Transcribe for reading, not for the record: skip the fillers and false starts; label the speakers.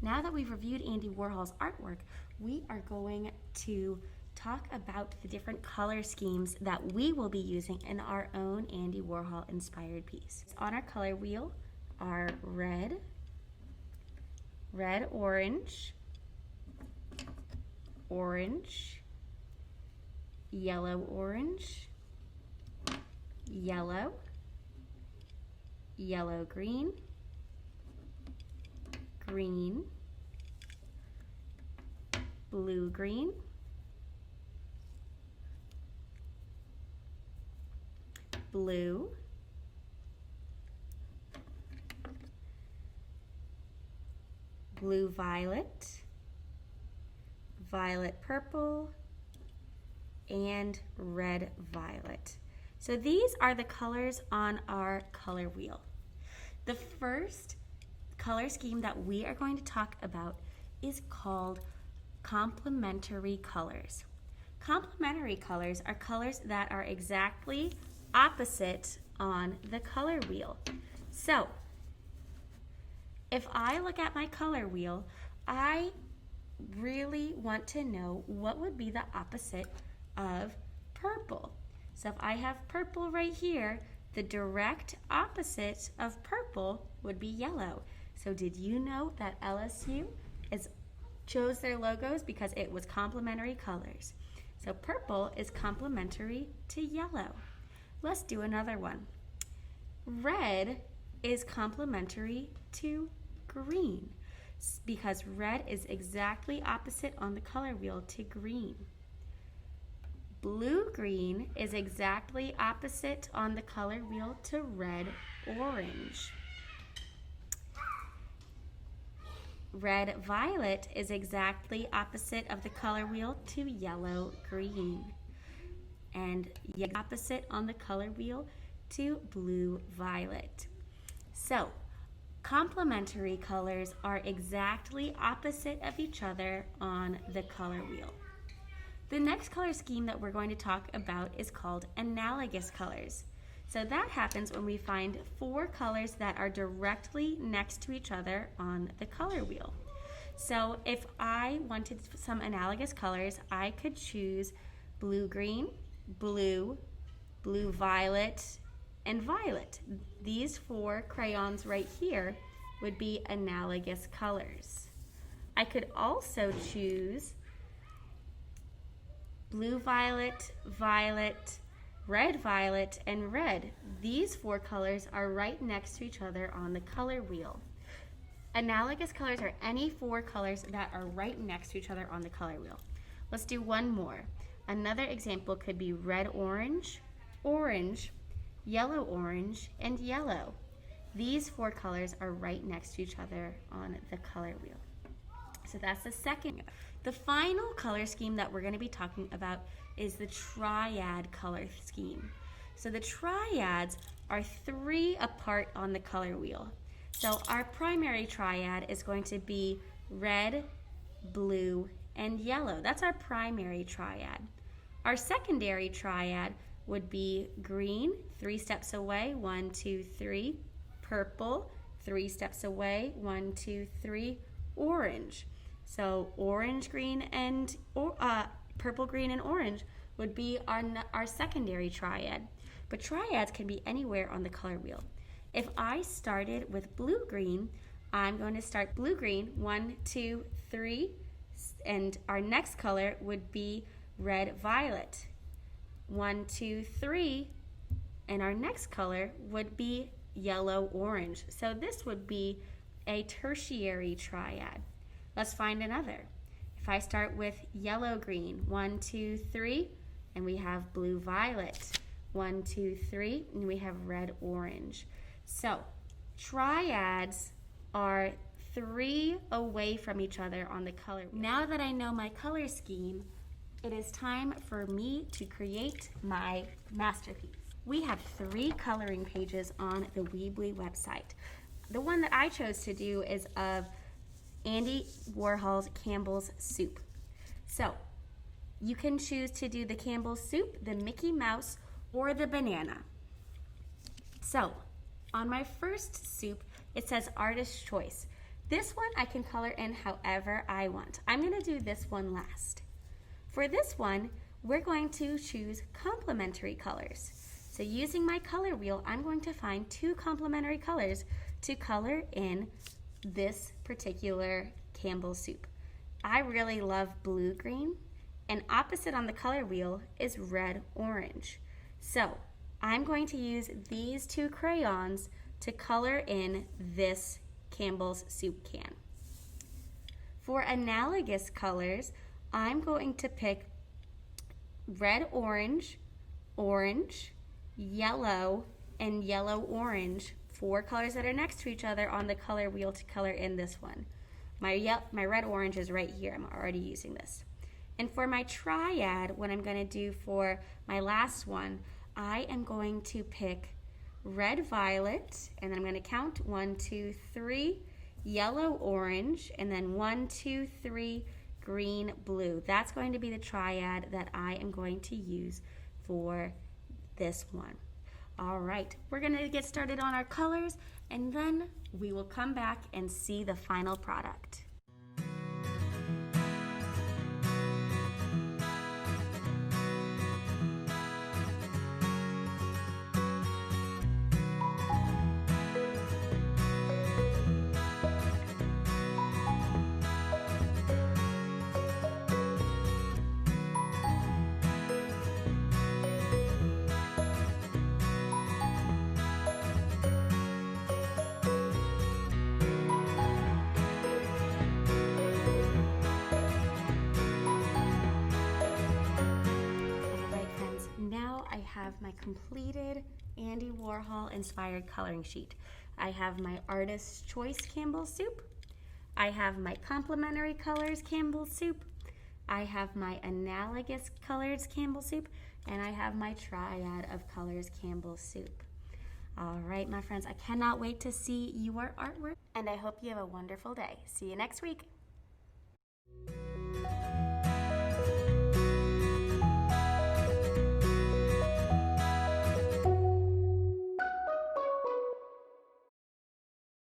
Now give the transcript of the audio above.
Speaker 1: Now that we've reviewed Andy Warhol's artwork, we are going to talk about the different color schemes that we will be using in our own Andy Warhol inspired piece. On our color wheel are red, orange, orange, yellow, orange, yellow, yellow, green, green, blue, green, blue, blue, violet, violet, purple, and red, violet. So these are the colors on our color wheel. The first color scheme that we are going to talk about is called complementary colors. Complementary colors are colors that are exactly opposite on the color wheel. So if I look at my color wheel, I really want to know what would be the opposite of purple. So if I have purple right here, the direct opposite of purple would be yellow. So did you know that LSU chose their logos because it was complementary colors? So purple is complementary to yellow. Let's do another one. Red is complementary to green because red is exactly opposite on the color wheel to green. Blue-green is exactly opposite on the color wheel to red-orange. Red-violet is exactly opposite of the color wheel to yellow-green. And opposite on the color wheel to blue-violet. So, complementary colors are exactly opposite of each other on the color wheel. The next color scheme that we're going to talk about is called analogous colors. So that happens when we find four colors that are directly next to each other on the color wheel. So if I wanted some analogous colors, I could choose blue-green, blue, blue-violet, and violet. These four crayons right here would be analogous colors. I could also choose blue-violet, violet, red-violet, and red. These four colors are right next to each other on the color wheel. Analogous colors are any four colors that are right next to each other on the color wheel. Let's do one more. Another example could be red-orange, orange, yellow-orange, and yellow. These four colors are right next to each other on the color wheel. So that's the second. The final color scheme that we're going to be talking about is the triad color scheme. So the triads are three apart on the color wheel. So our primary triad is going to be red, blue, and yellow. That's our primary triad. Our secondary triad would be green, 3 steps away, 1, 2, 3, purple, 3 steps away, 1, 2, 3, orange. So orange, green, and purple, green, and orange would be our secondary triad. But triads can be anywhere on the color wheel. If I started with blue-green, I'm going to start blue-green, 1, 2, 3, and our next color would be red-violet. 1, 2, 3, and our next color would be yellow-orange. So this would be a tertiary triad. Let's find another. If I start with yellow-green, 1, 2, 3, and we have blue-violet. 1, 2, 3, and we have red-orange. So triads are 3 away from each other on the color wheel. Now that I know my color scheme, it is time for me to create my masterpiece. We have 3 coloring pages on the Weebly website. The one that I chose to do is of Andy Warhol's Campbell's Soup. So you can choose to do the Campbell's Soup, the Mickey Mouse, or the banana. So on my first soup, it says artist's choice. This one I can color in however I want. I'm gonna do this one last. For this one, we're going to choose complementary colors. So using my color wheel, I'm going to find 2 complementary colors to color in this particular Campbell's soup. I really love blue-green, and opposite on the color wheel is red-orange. So I'm going to use these 2 crayons to color in this Campbell's soup can. For analogous colors, I'm going to pick red-orange, orange, yellow, and yellow-orange, 4 colors that are next to each other on the color wheel to color in this one. My red-orange is right here. I'm already using this. And for my triad, what I'm going to do for my last one, I am going to pick red-violet, and then I'm going to count 1, 2, 3, yellow-orange, and then 1, 2, 3, green-blue. That's going to be the triad that I am going to use for this one. All right, we're going to get started on our colors, and then we will come back and see the final product. I have my completed Andy Warhol inspired coloring sheet. I have my Artist's Choice Campbell's soup. I have my complementary colors Campbell's soup. I have my analogous colors Campbell's soup, and I have my triad of colors Campbell's soup. All right, my friends, I cannot wait to see your artwork, and I hope you have a wonderful day. See you next week.